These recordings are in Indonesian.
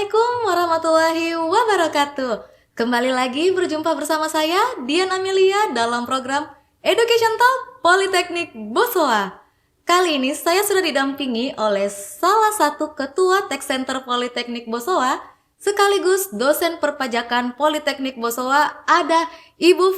Assalamualaikum warahmatullahi wabarakatuh. Kembali lagi berjumpa bersama saya Dian Amelia dalam program Education Talk Politeknik Bosowa. Kali ini saya sudah didampingi oleh salah satu ketua Tech Center Politeknik Bosowa sekaligus dosen perpajakan Politeknik Bosowa, ada Ibu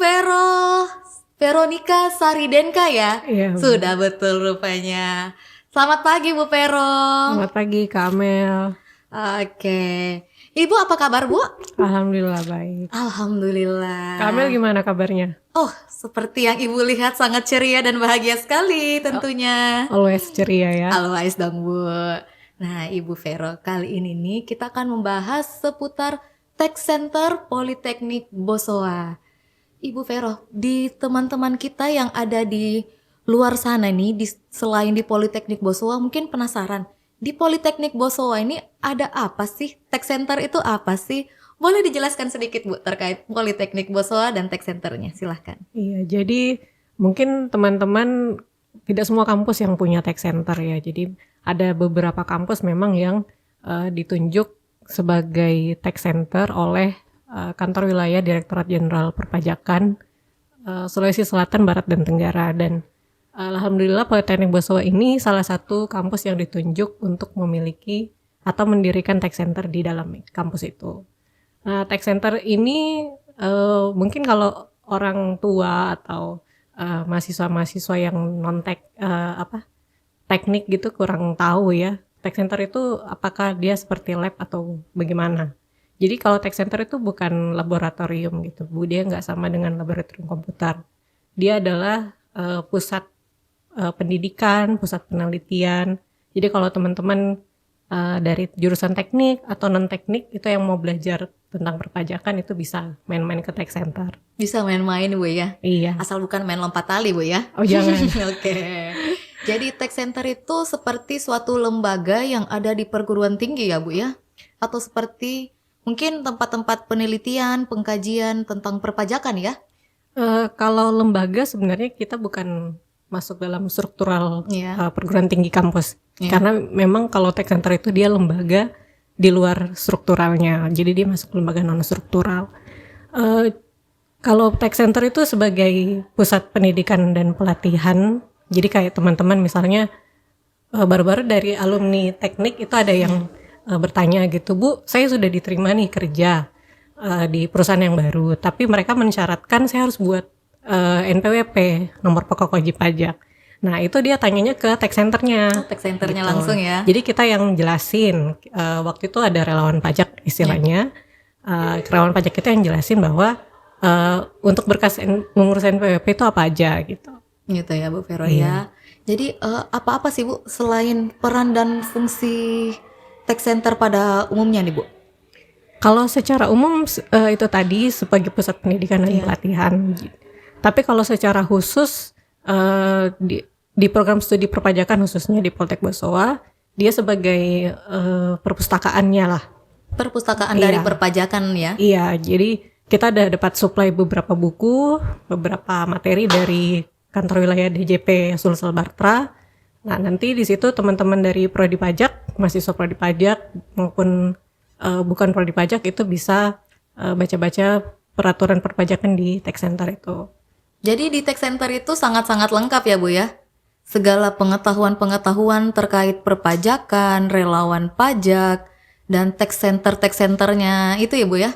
Veronica Saridenka ya. Iya, Sudah betul rupanya. Selamat pagi Bu Vero. selamat pagi Kak Amel. Oke, Ibu apa kabar Bu? Alhamdulillah baik. Alhamdulillah. Kak Amel gimana kabarnya? Oh, seperti yang Ibu lihat sangat ceria dan bahagia sekali tentunya. Always ceria ya. Always dong Bu. Nah Ibu Vero, kali ini nih kita akan membahas seputar Tech Center Politeknik Bosowa. Ibu Vero, di teman-teman kita yang ada di luar sana nih, selain di Politeknik Bosowa mungkin penasaran. Di Politeknik Bosowa ini ada apa sih? Tech Center itu apa sih? Boleh dijelaskan sedikit Bu terkait Politeknik Bosowa dan Tech Centernya, silahkan. Iya, jadi mungkin teman-teman tidak semua kampus yang punya tech center ya. Jadi ada beberapa kampus memang yang ditunjuk sebagai tech center oleh Kantor Wilayah Direktorat Jenderal Perpajakan Sulawesi Selatan, Barat, dan Tenggara. Dan alhamdulillah Politeknik Bosowa ini salah satu kampus yang ditunjuk untuk memiliki atau mendirikan tech center di dalam kampus itu. Nah, tech center ini mungkin kalau orang tua atau mahasiswa-mahasiswa yang teknik gitu kurang tahu ya. Tech center itu apakah dia seperti lab atau bagaimana? Jadi kalau tech center itu bukan laboratorium gitu, Bu. Dia nggak sama dengan laboratorium komputer. Dia adalah pusat pendidikan, pusat penelitian. Jadi kalau teman-teman dari jurusan teknik atau non-teknik itu yang mau belajar tentang perpajakan itu bisa main-main ke tech center. Bisa main-main Bu ya? Iya. Asal bukan main lompat tali Bu ya? Oh jangan. Oke. Jadi Tech Center itu seperti suatu lembaga yang ada di perguruan tinggi ya Bu ya? Atau seperti mungkin tempat-tempat penelitian, pengkajian tentang perpajakan ya? Kalau lembaga sebenarnya kita bukan masuk dalam struktural perguruan tinggi kampus. Karena memang kalau tech center itu dia lembaga di luar strukturalnya. Jadi dia masuk lembaga non struktural. Kalau tech center itu sebagai pusat pendidikan dan pelatihan. Jadi kayak teman-teman misalnya baru-baru dari alumni teknik itu ada yang bertanya gitu, Bu, saya sudah diterima nih kerja di perusahaan yang baru, tapi mereka mensyaratkan saya harus buat NPWP, nomor pokok wajib pajak. Nah itu dia tanyanya ke tech centernya. Tech centernya gitu. Langsung ya. Jadi kita yang jelasin, waktu itu ada relawan pajak istilahnya. Relawan pajak kita yang jelasin bahwa untuk berkas mengurus NPWP itu apa aja gitu. Gitu ya Bu Vero ya. Jadi apa-apa sih Bu selain peran dan fungsi tech center pada umumnya nih Bu? Kalau secara umum itu tadi sebagai pusat pendidikan dan pelatihan. Tapi kalau secara khusus di program studi perpajakan khususnya di Politeknik Bosowa, dia sebagai perpustakaannya lah. Perpustakaan dari perpajakan ya? Iya, jadi kita ada dapat supply beberapa buku, beberapa materi dari Kantor Wilayah DJP Sulsel Bartra. Nah, nanti di situ teman-teman dari Prodi Pajak, mahasiswa Prodi Pajak maupun bukan Prodi Pajak itu bisa baca-baca peraturan perpajakan di Tech Center itu. Jadi di Tech Center itu sangat-sangat lengkap ya Bu ya? Segala pengetahuan-pengetahuan terkait perpajakan, relawan pajak, dan Tech Centernya itu ya Bu ya?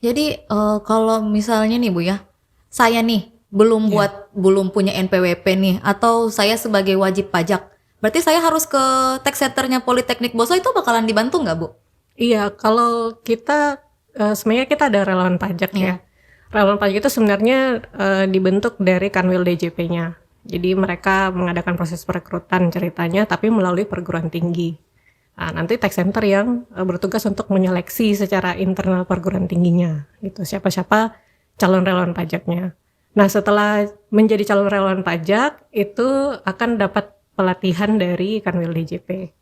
Jadi kalau misalnya nih Bu ya, saya nih belum punya NPWP nih, atau saya sebagai wajib pajak, berarti saya harus ke Tech Centernya Politeknik Bosowa itu bakalan dibantu nggak Bu? Iya, kalau kita sebenarnya kita ada relawan pajak ya. Relawan pajak itu sebenarnya dibentuk dari Kanwil DJP-nya. Jadi mereka mengadakan proses perekrutan ceritanya, tapi melalui perguruan tinggi. Nah, nanti Tech Center yang bertugas untuk menyeleksi secara internal perguruan tingginya, gitu. Siapa-siapa calon relawan pajaknya. Nah, setelah menjadi calon relawan pajak, itu akan dapat pelatihan dari Kanwil DJP.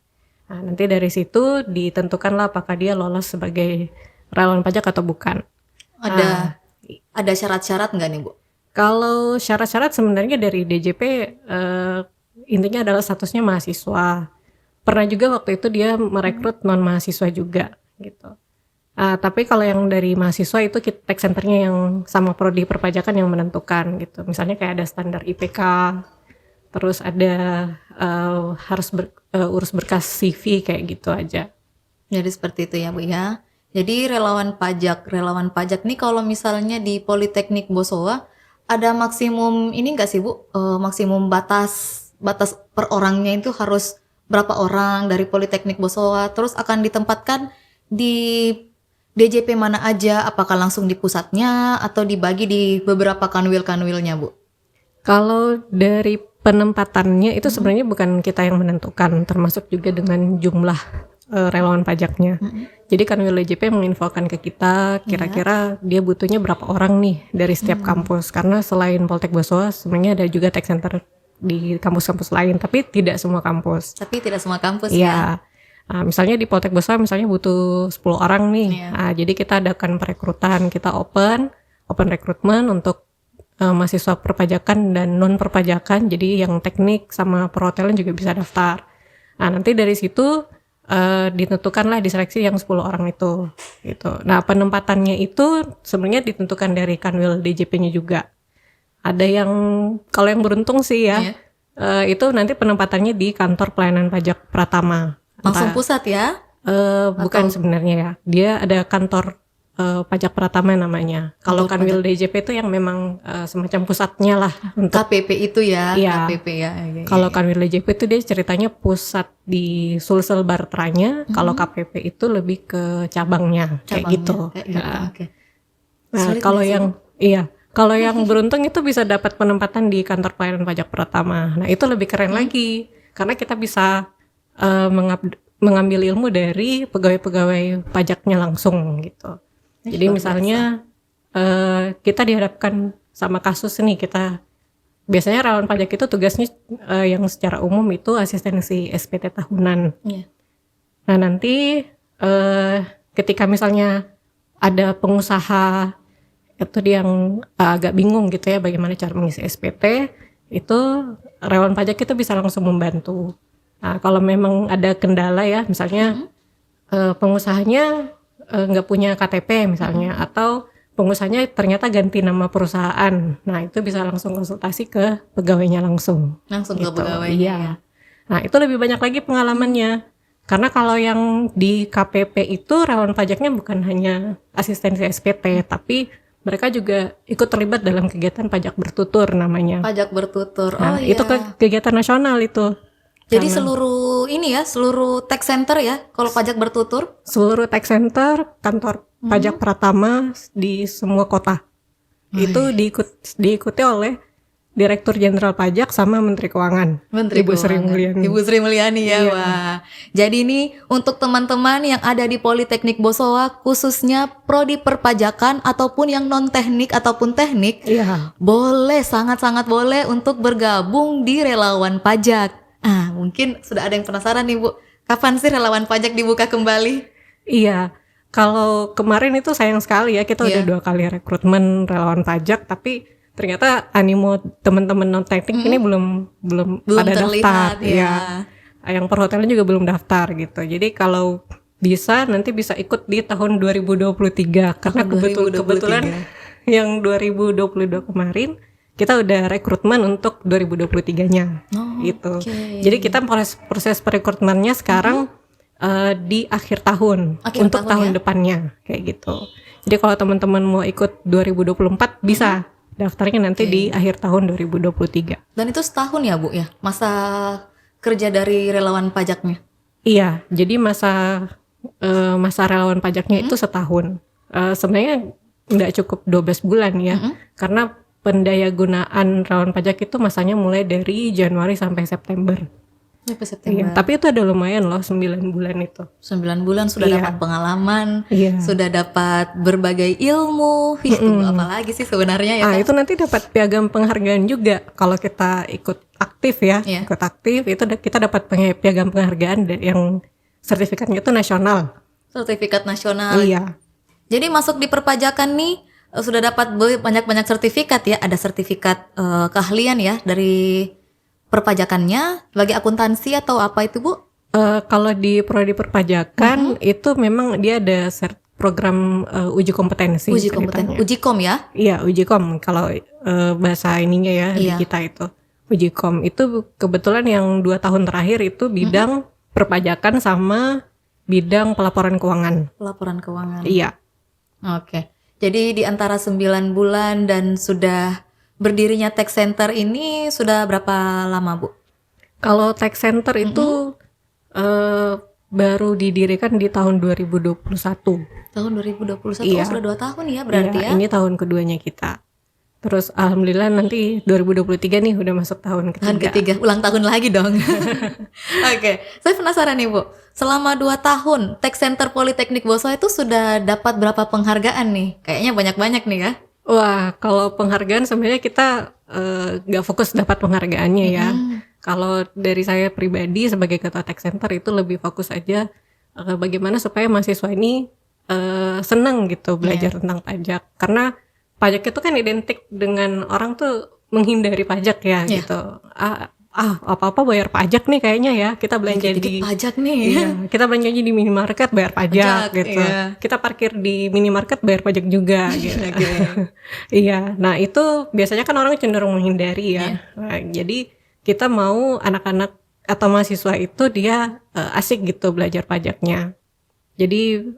Nah, nanti dari situ ditentukanlah apakah dia lolos sebagai relawan pajak atau bukan. Ada syarat-syarat nggak nih Bu? Kalau syarat-syarat sebenarnya dari DJP intinya adalah statusnya mahasiswa. Pernah juga waktu itu dia merekrut non mahasiswa juga gitu. Tapi kalau yang dari mahasiswa itu tax centernya yang sama prodi perpajakan yang menentukan gitu. Misalnya kayak ada standar IPK, terus ada harus urus berkas CV kayak gitu aja. Jadi seperti itu ya Bu ya. Jadi relawan pajak nih kalau misalnya di Politeknik Bosowa ada maksimum ini enggak sih Bu? Maksimum batas per orangnya itu harus berapa orang dari Politeknik Bosowa, terus akan ditempatkan di DJP mana aja, apakah langsung di pusatnya atau dibagi di beberapa kanwil-kanwilnya Bu? Kalau dari penempatannya itu sebenarnya bukan kita yang menentukan, termasuk juga dengan jumlah relawan pajaknya. Jadi kanwil DJP menginfokan ke kita kira-kira dia butuhnya berapa orang nih dari setiap kampus, karena selain Poltek Bosowa sebenarnya ada juga tax center di kampus-kampus lain, tapi tidak semua kampus. Ya. Misalnya di Poltek Bosowa misalnya butuh 10 orang nih. Jadi kita adakan perekrutan, kita open rekrutmen untuk mahasiswa perpajakan dan non perpajakan. Jadi yang teknik sama perhotelan juga bisa daftar. Nanti dari situ ditentukanlah diseleksi yang 10 orang itu gitu. Nah, penempatannya itu sebenarnya ditentukan dari kanwil DJP-nya juga. Ada yang kalau yang beruntung sih ya, itu nanti penempatannya di kantor pelayanan pajak Pratama. Langsung pusat ya? Bukan sebenarnya ya. Dia ada kantor pajak Pratama namanya. Kalau kanwil DJP itu yang memang semacam pusatnya lah untuk KPP itu ya. Iya. KPP ya. Kalau kanwil DJP itu dia ceritanya pusat di Sulsel Bartranya. Kalau KPP itu lebih ke cabangnya. Kayak gitu. Okay. Nah, kalau yang beruntung itu bisa dapat penempatan di kantor pelayanan pajak Pratama. Nah, itu lebih keren lagi karena kita bisa mengambil ilmu dari pegawai-pegawai pajaknya langsung gitu. Jadi misalnya kita dihadapkan sama kasus nih, kita biasanya relawan pajak itu tugasnya yang secara umum itu asistensi SPT tahunan. Nah nanti ketika misalnya ada pengusaha itu yang agak bingung gitu ya bagaimana cara mengisi SPT, itu relawan pajak itu bisa langsung membantu. Nah, kalau memang ada kendala ya, misalnya pengusahanya nggak punya KTP misalnya, atau pengusahanya ternyata ganti nama perusahaan, nah itu bisa langsung konsultasi ke pegawainya langsung gitu. Ke pegawainya. Iya. Nah itu lebih banyak lagi pengalamannya, karena kalau yang di KPP itu relawan pajaknya bukan hanya asistensi SPT, tapi mereka juga ikut terlibat dalam kegiatan pajak bertutur namanya. Pajak bertutur. Nah, itu kegiatan nasional itu. Jadi seluruh tax center ya, kalau pajak bertutur? Seluruh tax center, kantor pajak Pratama di semua kota. Itu diikuti oleh Direktur Jenderal Pajak sama Menteri Keuangan. Ibu Sri Mulyani. Ibu Sri Mulyani ya, wah. Jadi ini untuk teman-teman yang ada di Politeknik Bosowa, khususnya prodi perpajakan ataupun yang non teknik ataupun teknik, boleh, sangat-sangat boleh untuk bergabung di relawan pajak. Mungkin sudah ada yang penasaran nih Bu, kapan sih relawan pajak dibuka kembali? Iya, kalau kemarin itu sayang sekali ya, kita udah 2 kali rekrutmen relawan pajak, tapi ternyata animo teman-teman non teknik ini belum pada terlihat, daftar ya. Yang perhotelan juga belum daftar gitu. Jadi kalau bisa nanti bisa ikut di tahun 2023 karena kebetulan yang 2022 kemarin kita udah rekrutmen untuk 2023-nya gitu. Jadi kita proses perekrutmennya sekarang di akhir tahun untuk tahun depannya kayak gitu. Jadi kalau teman-teman mau ikut 2024 bisa daftarnya nanti di akhir tahun 2023. Dan itu setahun ya Bu ya, masa kerja dari relawan pajaknya? Iya, jadi masa relawan pajaknya itu setahun. Sebenarnya nggak cukup 12 bulan ya, karena pendayagunaan relawan pajak itu masanya mulai dari Januari sampai September. Iya, tapi itu ada lumayan loh 9 bulan itu. 9 bulan sudah dapat pengalaman, sudah dapat berbagai ilmu. Apalagi sih sebenarnya ya. Itu nanti dapat piagam penghargaan juga kalau kita ikut aktif ya. Ikut aktif itu kita dapat piagam penghargaan yang sertifikatnya itu nasional. Sertifikat nasional. Iya. Jadi masuk di perpajakan nih sudah dapat banyak-banyak sertifikat ya. Ada sertifikat keahlian ya dari perpajakannya, bagi akuntansi atau apa itu Bu? Kalau di prodi perpajakan itu memang dia ada program uji kompetensi. Uji kompetensi, uji kom ya? Iya, uji kom kalau bahasa ininya ya di kita itu. Uji kom itu kebetulan yang 2 tahun terakhir itu bidang perpajakan sama bidang pelaporan keuangan. Pelaporan keuangan. Iya. Oke. Jadi di antara 9 bulan dan sudah berdirinya Tech Center ini sudah berapa lama, Bu? Kalau Tech Center itu baru didirikan di tahun 2021. Tahun 2021, iya. Sudah 2 tahun ya berarti ya? Ini tahun keduanya kita. Terus alhamdulillah nanti 2023 nih udah masuk tahun ketiga. Tahun ketiga, ulang tahun lagi dong. Oke, saya penasaran nih Bu. Selama 2 tahun, Tech Center Politeknik Bosowa itu sudah dapat berapa penghargaan nih? Kayaknya banyak-banyak nih ya? Wah, kalau penghargaan sebenarnya kita gak fokus dapat penghargaannya ya. Kalau dari saya pribadi sebagai ketua Tech Center itu lebih fokus aja bagaimana supaya mahasiswa ini senang gitu belajar tentang pajak. Karena pajak itu kan identik dengan orang tuh menghindari pajak ya gitu. Apa-apa bayar pajak nih kayaknya ya. Kita belanja di pajak nih. Iya, kita belanja di minimarket bayar pajak gitu. Iya. Kita parkir di minimarket bayar pajak juga gitu. Iya. Nah, itu biasanya kan orang cenderung menghindari ya. Nah, jadi kita mau anak-anak atau mahasiswa itu dia asik gitu belajar pajaknya. Jadi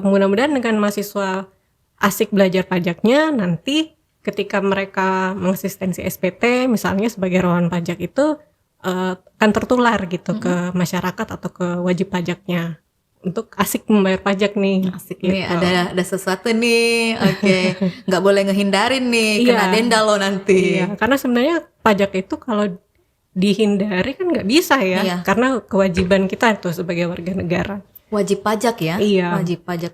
mudah-mudahan dengan mahasiswa asik belajar pajaknya, nanti ketika mereka mengasistensi SPT misalnya sebagai relawan pajak itu akan tertular gitu ke masyarakat atau ke wajib pajaknya untuk asik membayar pajak nih. Asik gitu. Nih ada sesuatu nih, oke. Nggak boleh ngehindarin nih, kena denda lo nanti. Iya, karena sebenarnya pajak itu kalau dihindari kan nggak bisa ya, karena kewajiban kita tuh sebagai warga negara. Wajib pajak ya? Iya. Wajib pajak.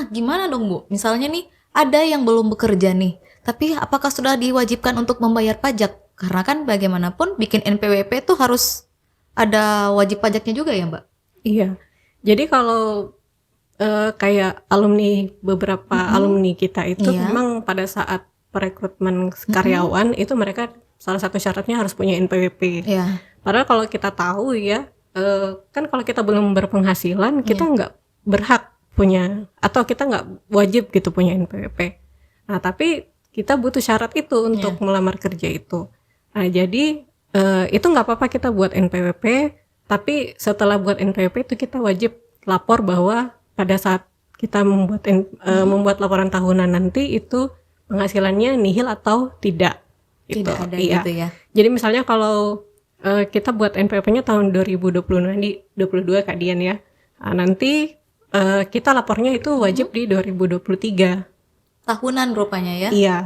Gimana dong Bu? Misalnya nih ada yang belum bekerja nih, tapi apakah sudah diwajibkan untuk membayar pajak? Karena kan bagaimanapun bikin NPWP tuh harus ada wajib pajaknya juga ya Mbak? Iya. Jadi kalau kayak beberapa alumni kita itu memang pada saat perekrutmen karyawan itu mereka salah satu syaratnya harus punya NPWP. Iya. Padahal kalau kita tahu ya, kan kalau kita belum berpenghasilan kita nggak berhak punya atau kita nggak wajib gitu punya NPWP. Nah tapi kita butuh syarat itu untuk melamar kerja itu. Nah jadi itu nggak apa-apa kita buat NPWP, tapi setelah buat NPWP itu kita wajib lapor bahwa pada saat kita membuat laporan tahunan nanti itu penghasilannya nihil atau tidak. Gitu. Tidak ada gitu ya. Jadi misalnya kalau kita buat NPWP-nya tahun 2022 Kak Dian ya. Nah, nanti kita lapornya itu wajib di 2023. Tahunan rupanya ya? Iya.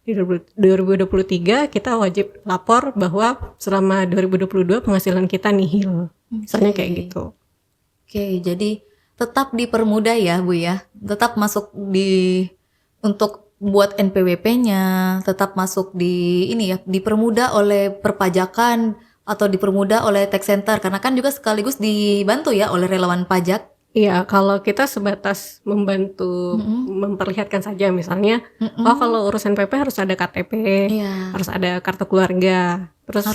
Di 2023 kita wajib lapor bahwa selama 2022 penghasilan kita nihil. Misalnya kayak gitu. Oke, jadi tetap dipermudah ya Bu ya. Tetap masuk untuk buat NPWP-nya, tetap masuk dipermudah oleh perpajakan atau dipermudah oleh Tech Center karena kan juga sekaligus dibantu ya oleh relawan pajak. Iya, kalau kita sebatas membantu memperlihatkan saja misalnya, kalau urusan PP harus ada KTP, harus ada kartu keluarga, terus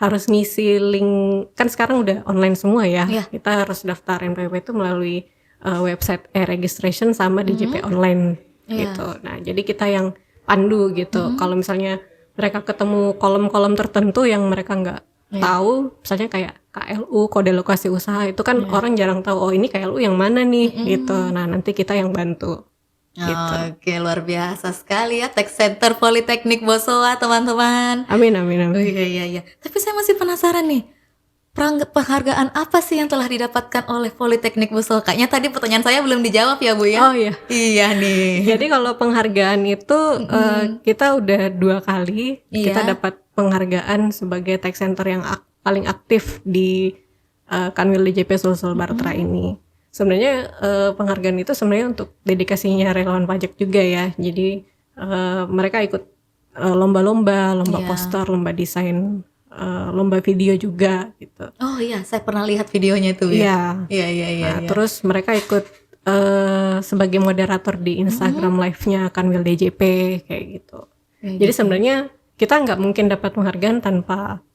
harus ngisi link, kan sekarang udah online semua ya. Kita harus daftar NPWP itu melalui website e-registration sama DJP online. Gitu. Nah, jadi kita yang pandu gitu. Kalau misalnya mereka ketemu kolom-kolom tertentu yang mereka nggak tahu, misalnya kayak KLU, kode lokasi usaha, itu kan orang jarang tahu, oh ini KLU yang mana nih, gitu. Nah, nanti kita yang bantu. Gitu. Oke, luar biasa sekali ya Tech Center Politeknik Bosowa, teman-teman. Amin, amin, amin. Oh, iya. Tapi saya masih penasaran nih. Penghargaan apa sih yang telah didapatkan oleh Politeknik Bosowa? Kayaknya tadi pertanyaan saya belum dijawab ya Bu ya? Oh iya. Iya nih. Jadi kalau penghargaan itu kita udah 2 kali kita dapat penghargaan sebagai Tech Center yang paling aktif di Kanwil DJP Sulsel Bartra ini. Sebenarnya penghargaan itu sebenarnya untuk dedikasinya relawan pajak juga ya. Jadi mereka ikut lomba-lomba, poster, lomba desain, lomba video juga gitu. Oh iya, saya pernah lihat videonya itu ya. Iya. Terus mereka ikut sebagai moderator di Instagram live-nya Kanwil DJP kayak gitu. Jadi sebenarnya kita nggak mungkin dapat penghargaan tanpa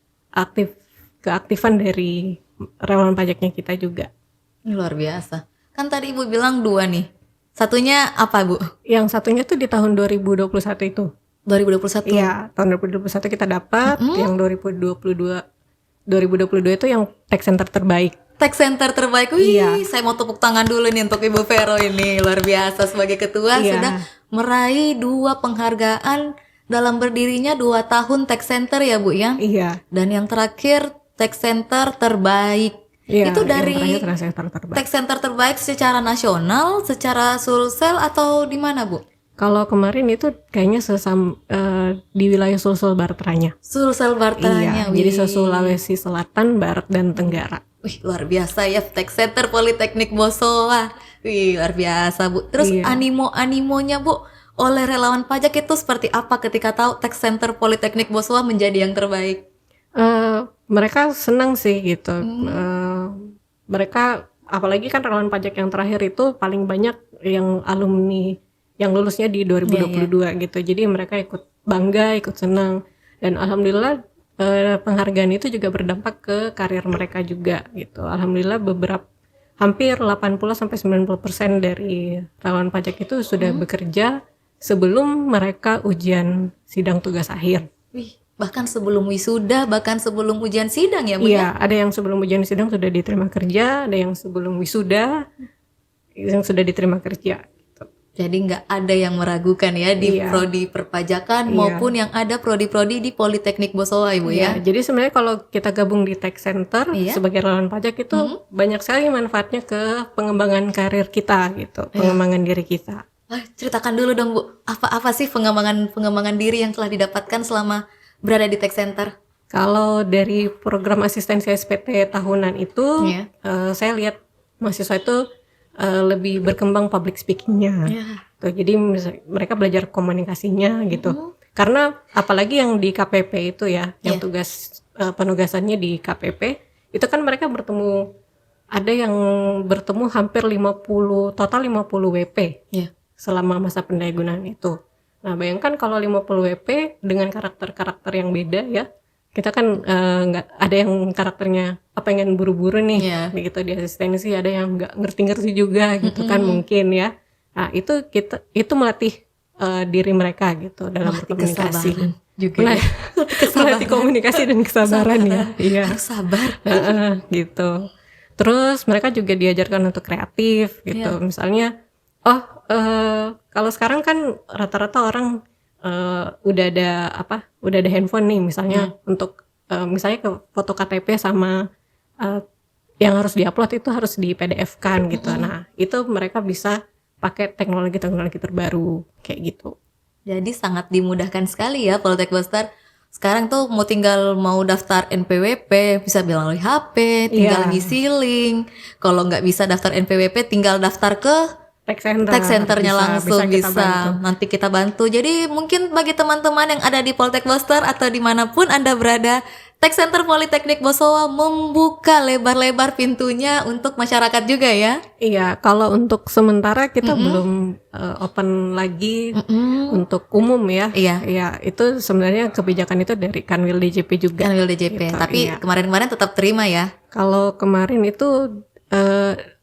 keaktifan dari relawan pajaknya kita juga. Luar biasa. Kan tadi Ibu bilang 2 nih. Satunya apa, Bu? Yang satunya tuh di tahun 2021 itu. 2021. Iya, tahun 2021 kita dapat. Yang 2022 itu yang tech center terbaik. Tech center terbaik. Wih, saya mau tepuk tangan dulu nih untuk Ibu Vero ini. Luar biasa sebagai ketua sudah meraih 2 penghargaan dalam berdirinya 2 tahun tech center ya, Bu ya. Iya. Dan yang terakhir tech center terbaik. Iya, itu dari tech center terbaik secara nasional, secara Sulsel atau di mana, Bu? Kalau kemarin itu kayaknya di wilayah Sulsel Bartranya. Sulsel Bartranya. Iya, jadi Sulawesi Selatan, Barat dan Tenggara. Wih, luar biasa ya, Tech Center Politeknik Bosowa. Wih, luar biasa, Bu. Terus animonya, Bu, oleh relawan pajak itu seperti apa ketika tahu Tech Center Politeknik Bosowa menjadi yang terbaik? Mereka senang sih gitu. Mereka, apalagi kan relawan pajak yang terakhir itu paling banyak yang alumni yang lulusnya di 2022 gitu. Jadi mereka ikut bangga, ikut senang. Dan alhamdulillah penghargaan itu juga berdampak ke karir mereka juga gitu. Alhamdulillah hampir 80-90% dari relawan pajak itu sudah bekerja sebelum mereka ujian sidang tugas akhir. Wih, bahkan sebelum wisuda, bahkan sebelum ujian sidang ya, Bu? Iya, ada yang sebelum ujian sidang sudah diterima kerja, ada yang sebelum wisuda yang sudah diterima kerja. Jadi nggak ada yang meragukan ya di prodi perpajakan maupun yang ada prodi-prodi di Politeknik Bosowa, Ibu ya. Jadi sebenarnya kalau kita gabung di Tech Center sebagai relawan pajak itu banyak sekali manfaatnya ke pengembangan karir kita gitu, pengembangan diri kita. Ceritakan dulu dong, Bu, apa sih pengembangan diri yang telah didapatkan selama berada di Tech Center? Kalau dari program asistensi SPT tahunan itu, saya lihat mahasiswa itu lebih berkembang public speakingnya. Tuh, jadi mereka belajar komunikasinya gitu. Karena apalagi yang di KPP itu ya, yang tugas penugasannya di KPP, itu kan mereka ada yang bertemu hampir 50 WP selama masa pendayagunaan itu. Nah, bayangkan kalau 50 WP dengan karakter-karakter yang beda ya. Kita kan nggak ada yang karakternya pengen buru-buru nih, begitu di asistensi, ada yang nggak ngerti-ngerti juga gitu kan mungkin ya. Nah itu melatih diri mereka gitu dalam berkomunikasi. Juga melatih komunikasi dan kesabaran ya. Iya. Harus sabar. Gitu. Terus mereka juga diajarkan untuk kreatif gitu. Misalnya, kalau sekarang kan rata-rata orang udah ada handphone nih misalnya untuk misalnya ke foto KTP sama yang harus diupload itu harus di PDF kan gitu. Nah itu mereka bisa pakai teknologi terbaru kayak gitu. Jadi sangat dimudahkan sekali ya Poltek Boster. Sekarang tuh mau daftar NPWP bisa melalui HP, tinggal ngisi link. Kalau nggak bisa daftar NPWP tinggal daftar ke Tech Centernya langsung bisa nanti kita bantu. Jadi mungkin bagi teman-teman yang ada di Poltek Boster atau dimanapun Anda berada, Tech Center Politeknik Bosowa membuka lebar-lebar pintunya untuk masyarakat juga ya. Iya, kalau untuk sementara kita belum open lagi untuk umum ya. Iya, itu sebenarnya kebijakan itu dari Kanwil DJP juga. Kanwil DJP, gitu, tapi kemarin-kemarin tetap terima ya. Kalau kemarin itu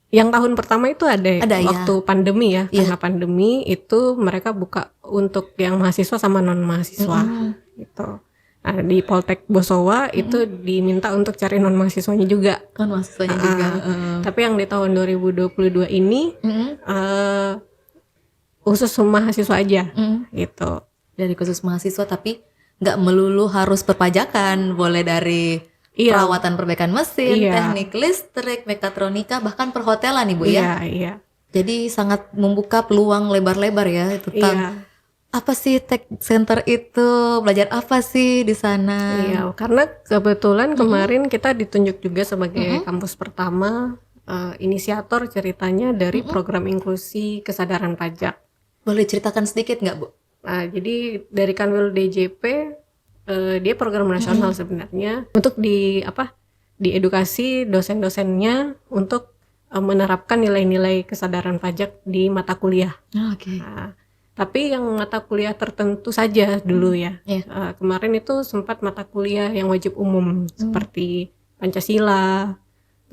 yang tahun pertama itu ada waktu pandemi ya, karena pandemi itu mereka buka untuk yang mahasiswa sama non mahasiswa gitu. Nah, di Poltek Bosowa itu diminta untuk cari non mahasiswanya juga. Non mahasiswanya juga. Tapi yang di tahun 2022 ini khusus mahasiswa aja gitu. Dari khusus mahasiswa tapi nggak melulu harus perpajakan, boleh dari perawatan perbaikan mesin, teknik listrik, mekatronika, bahkan perhotelan Ibu ya. Iya. Jadi sangat membuka peluang lebar-lebar ya tentang apa sih Tech Center itu, belajar apa sih di sana. Iya, karena kebetulan kemarin kita ditunjuk juga sebagai kampus pertama inisiator ceritanya dari program inklusi kesadaran pajak. Boleh ceritakan sedikit nggak, Bu? Nah, jadi dari Kanwil DJP dia program nasional sebenarnya untuk diedukasi dosen-dosennya untuk menerapkan nilai-nilai kesadaran pajak di mata kuliah. Nah, tapi yang mata kuliah tertentu saja dulu ya. Kemarin itu sempat mata kuliah yang wajib umum seperti Pancasila,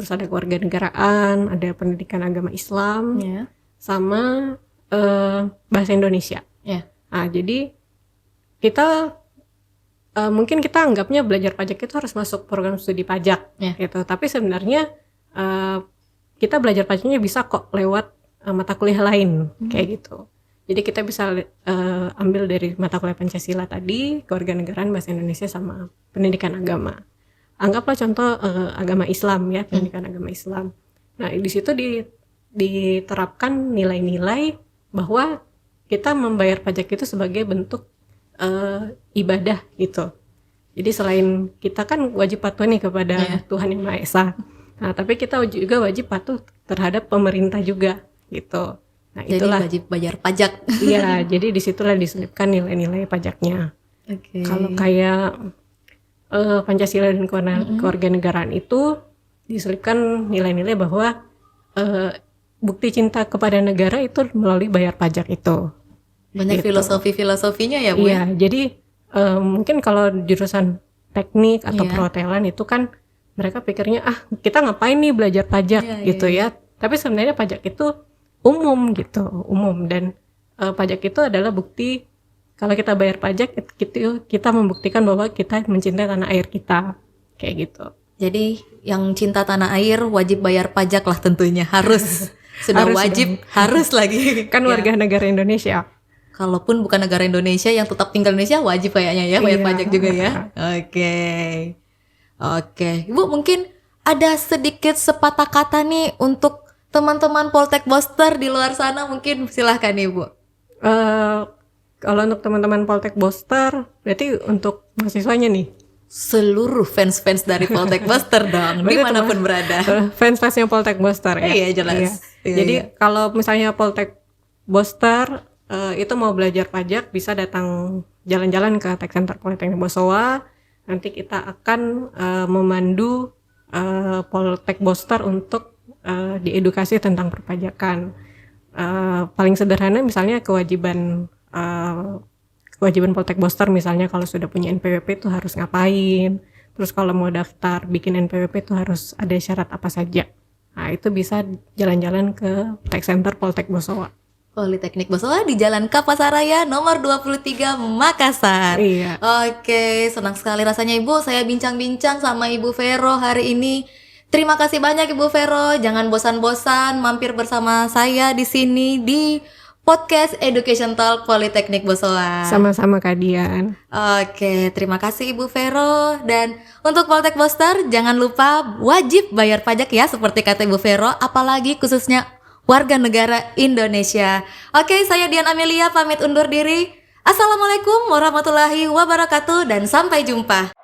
terus ada kewarganegaraan, ada pendidikan agama Islam, sama bahasa Indonesia. Ya. Nah, jadi kita mungkin kita anggapnya belajar pajak itu harus masuk program studi pajak, gitu. Tapi sebenarnya kita belajar pajaknya bisa kok lewat mata kuliah lain, kayak gitu. Jadi kita bisa ambil dari mata kuliah Pancasila tadi, kewarganegaraan, bahasa Indonesia, sama pendidikan agama. Anggaplah contoh agama Islam ya, pendidikan agama Islam. Nah, di situ diterapkan nilai-nilai bahwa kita membayar pajak itu sebagai bentuk ibadah gitu. Jadi selain kita kan wajib patuh nih kepada Tuhan Yang Maha Esa. Nah, tapi kita juga wajib patuh terhadap pemerintah juga gitu. Nah, itulah. Jadi wajib bayar pajak. Iya, jadi disitulah diselipkan nilai-nilai pajaknya. Kalau kayak Pancasila dan kewarganegaraan itu diselipkan nilai-nilai bahwa bukti cinta kepada negara itu melalui bayar pajak itu. Banyak gitu. Filosofinya ya, Bu? Iya, jadi mungkin kalau jurusan teknik atau perhotelan itu kan mereka pikirnya kita ngapain nih belajar pajak gitu ya. Tapi sebenarnya pajak itu umum gitu, umum, dan pajak itu adalah bukti kalau kita bayar pajak itu kita membuktikan bahwa kita mencintai tanah air kita, kayak gitu. Jadi yang cinta tanah air wajib bayar pajak lah tentunya, harus. Sudah harus wajib, harus lagi. Kan warga negara Indonesia. Kalaupun bukan negara Indonesia yang tetap tinggal di Indonesia wajib kayaknya ya bayar pajak juga ya. Oke. Ibu mungkin ada sedikit sepatah kata nih untuk teman-teman Poltek Boster di luar sana, mungkin silahkan Ibu. Kalau untuk teman-teman Poltek Boster, berarti untuk mahasiswanya nih? Seluruh fans-fans dari Poltek Boster dong, dimanapun berada. Fans-fansnya Poltek Boster ya? Iya, jelas. Iya. Jadi kalau misalnya Poltek Boster itu mau belajar pajak, bisa datang jalan-jalan ke Tech Center Politeknik Bosowa. Nanti kita akan memandu Poltek Boster untuk diedukasi tentang perpajakan. Paling sederhana misalnya kewajiban Poltek Boster, misalnya kalau sudah punya NPWP itu harus ngapain, terus kalau mau daftar bikin NPWP itu harus ada syarat apa saja. Nah, itu bisa jalan-jalan ke Tech Center Poltek Bosowa. Politeknik Bosowa di Jalan Kapasaraya nomor 23 Makassar. Iya. Oke, senang sekali rasanya Ibu saya bincang-bincang sama Ibu Vero hari ini. Terima kasih banyak Ibu Vero. Jangan bosan-bosan mampir bersama saya di sini di podcast Education Talk Politeknik Bosowa. Sama-sama Kak Dian. Oke, terima kasih Ibu Vero. Dan untuk Poltek Boster jangan lupa wajib bayar pajak ya, seperti kata Ibu Vero, apalagi khususnya warga negara Indonesia. Oke, saya Dian Amelia pamit undur diri. Assalamualaikum warahmatullahi wabarakatuh dan sampai jumpa.